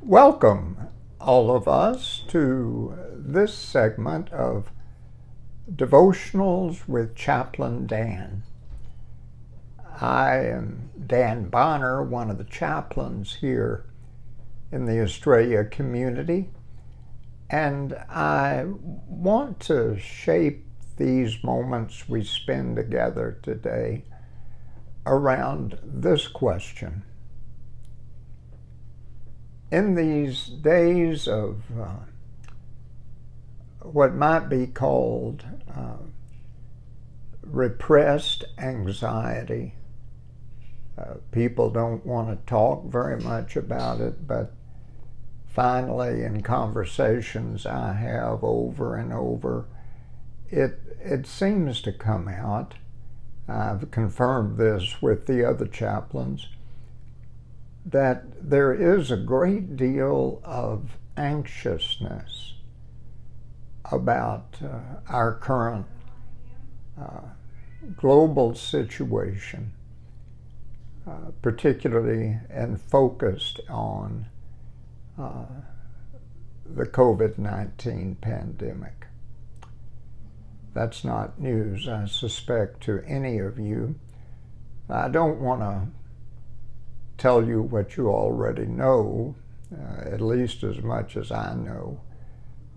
Welcome, all of us, to this segment of Devotionals with Chaplain Dan. I am Dan Bonner, one of the chaplains here in the Australia community, and I want to shape these moments we spend together today around this question. In these days of what might be called repressed anxiety, people don't want to talk very much about it, but finally in conversations I have over and over, it seems to come out. I've confirmed this with the other chaplains, that there is a great deal of anxiousness about our current global situation, particularly and focused on the COVID-19 pandemic. That's not news, I suspect, to any of you. I don't want to tell you what you already know, at least as much as I know,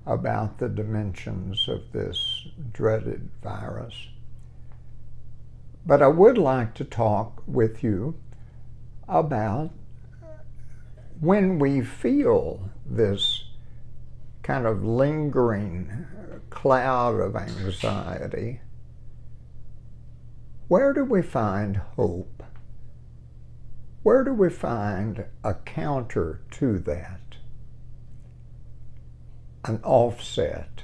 about the dimensions of this dreaded virus. But I would like to talk with you about when we feel this kind of lingering cloud of anxiety, where do we find hope? Where do we find a counter to that? An offset,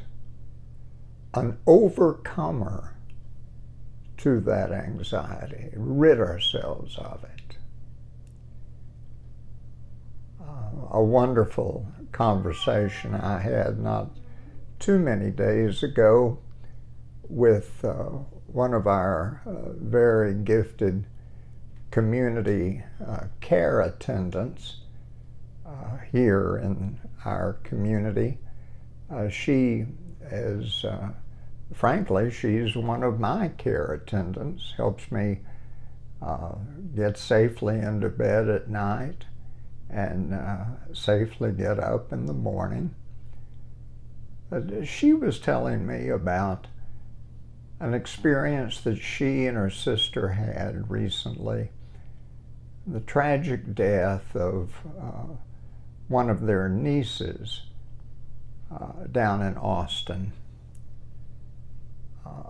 an overcomer to that anxiety, rid ourselves of it. A wonderful conversation I had not too many days ago with one of our very gifted community care attendants here in our community. She is, frankly, she's one of my care attendants, helps me get safely into bed at night and safely get up in the morning. She was telling me about an experience that she and her sister had recently, the tragic death of one of their nieces down in Austin.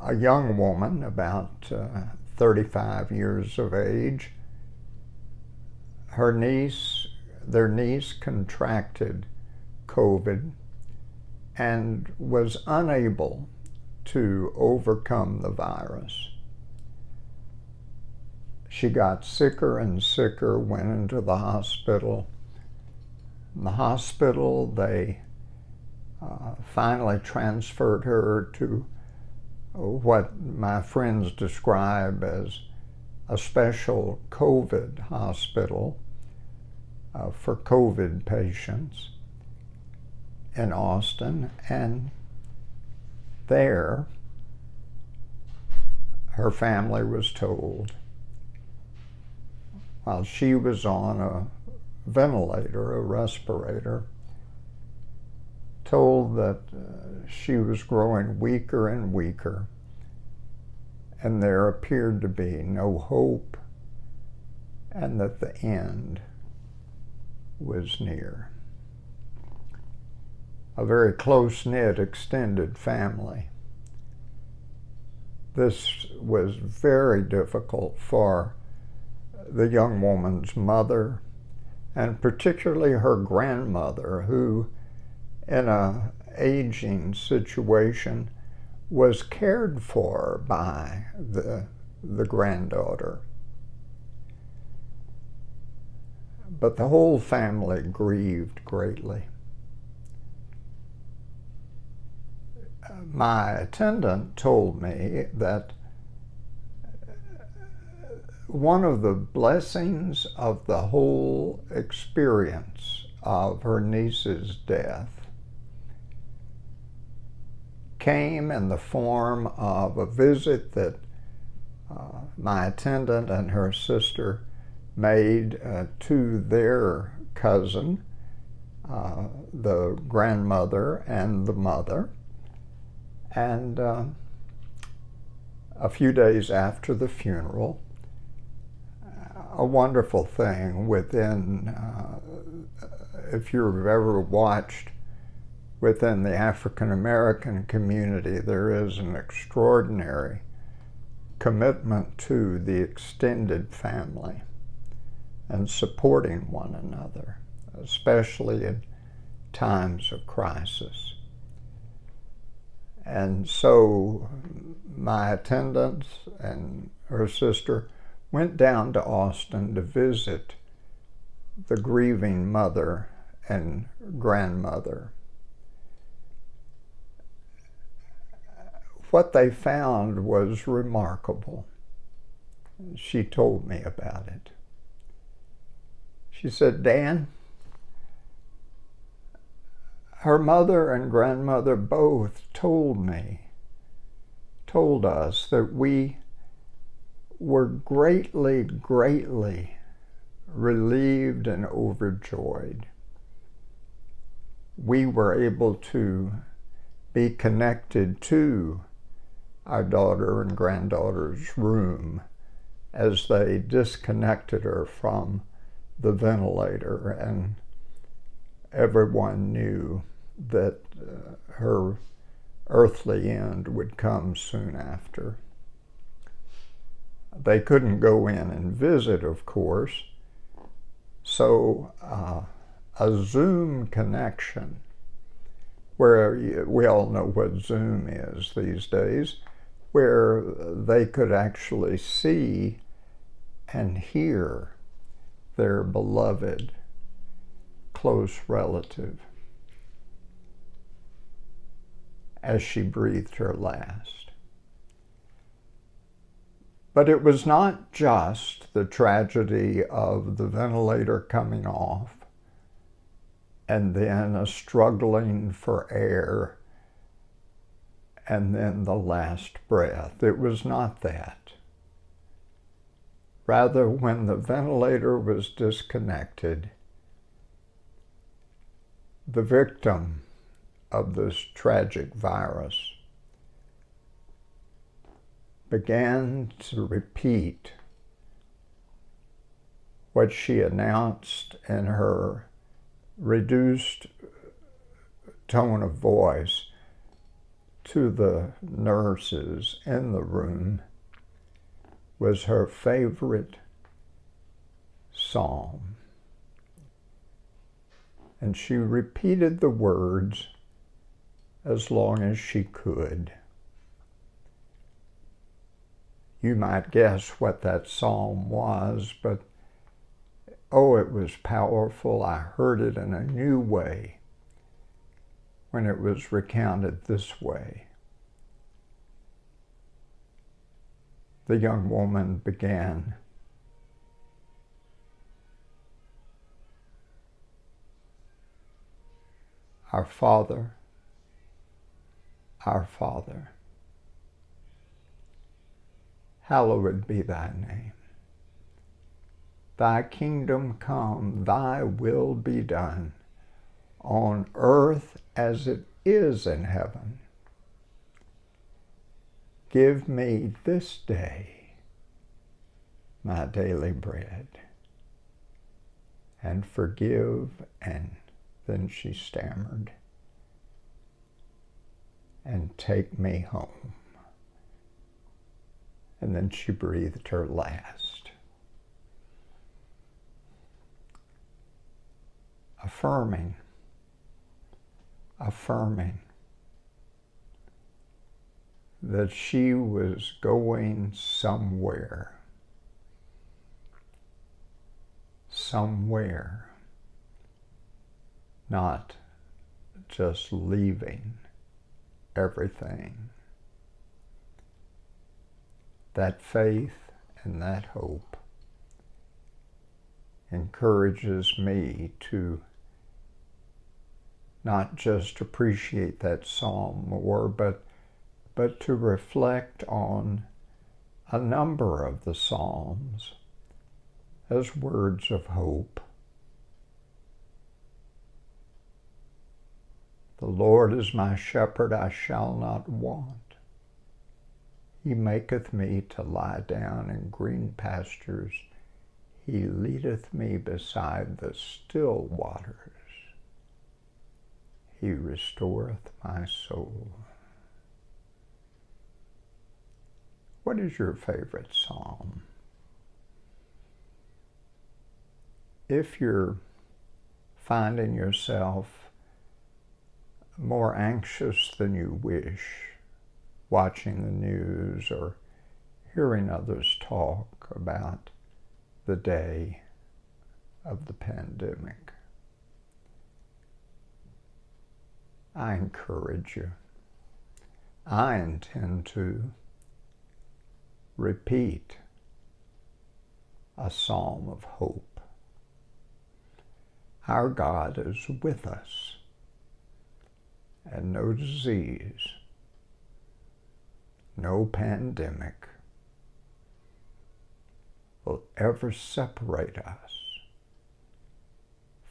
A young woman, about 35 years of age. Their niece contracted COVID and was unable to overcome the virus. She got sicker and sicker, went into the hospital. In the hospital, they finally transferred her to what my friends describe as a special COVID hospital for COVID patients in Austin. And there, her family was told, while she was on a ventilator, a respirator, told that she was growing weaker and weaker, and there appeared to be no hope, and that the end was near. A very close-knit, extended family. This was very difficult for the young woman's mother, and particularly her grandmother, who in an aging situation was cared for by the granddaughter. But the whole family grieved greatly. My attendant told me that one of the blessings of the whole experience of her niece's death came in the form of a visit that my attendant and her sister made to their cousin, the grandmother and the mother. And a few days after the funeral, a wonderful thing within, if you've ever watched within the African American community, there is an extraordinary commitment to the extended family and supporting one another, especially in times of crisis. And so my attendants and her sister went down to Austin to visit the grieving mother and grandmother. What they found was remarkable. She told me about it. She said, "Dan, her mother and grandmother both told us that we were greatly, greatly relieved and overjoyed. We were able to be connected to our daughter and granddaughter's room as they disconnected her from the ventilator, and everyone knew that her earthly end would come soon after." They couldn't go in and visit, of course, so a Zoom connection, where we all know what Zoom is these days, where they could actually see and hear their beloved close relative as she breathed her last. But it was not just the tragedy of the ventilator coming off and then a struggling for air and then the last breath. It was not that. Rather, when the ventilator was disconnected, the victim of this tragic virus began to repeat what she announced in her reduced tone of voice to the nurses in the room was her favorite psalm. And she repeated the words as long as she could. You might guess what that psalm was, but oh, it was powerful. I heard it in a new way when it was recounted this way. The young woman began, our Father, hallowed be thy name. Thy kingdom come, thy will be done, on earth as it is in heaven. Give me this day my daily bread, and forgive, and then she stammered, and take me home. And then she breathed her last, affirming that she was going somewhere, not just leaving everything. That faith and that hope encourages me to not just appreciate that psalm more, but to reflect on a number of the psalms as words of hope. The Lord is my shepherd, I shall not want. He maketh me to lie down in green pastures. He leadeth me beside the still waters. He restoreth my soul. What is your favorite psalm? If you're finding yourself more anxious than you wish, watching the news or hearing others talk about the day of the pandemic, I encourage you. I intend to repeat a psalm of hope. Our God is with us, and no disease, no pandemic will ever separate us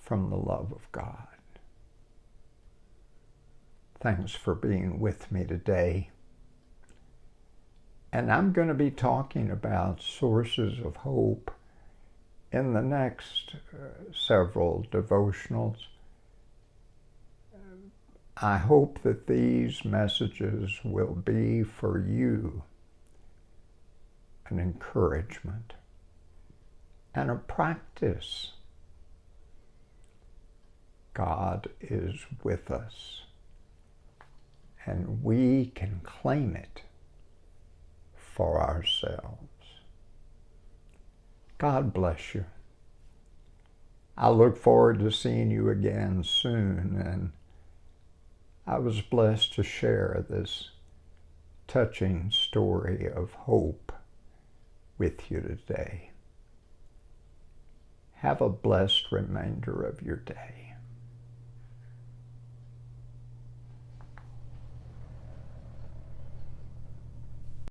from the love of God. Thanks for being with me today. And I'm going to be talking about sources of hope in the next several devotionals. I hope that these messages will be for you an encouragement and a practice. God is with us, and we can claim it for ourselves. God bless you. I look forward to seeing you again soon, and I was blessed to share this touching story of hope with you today. Have a blessed remainder of your day.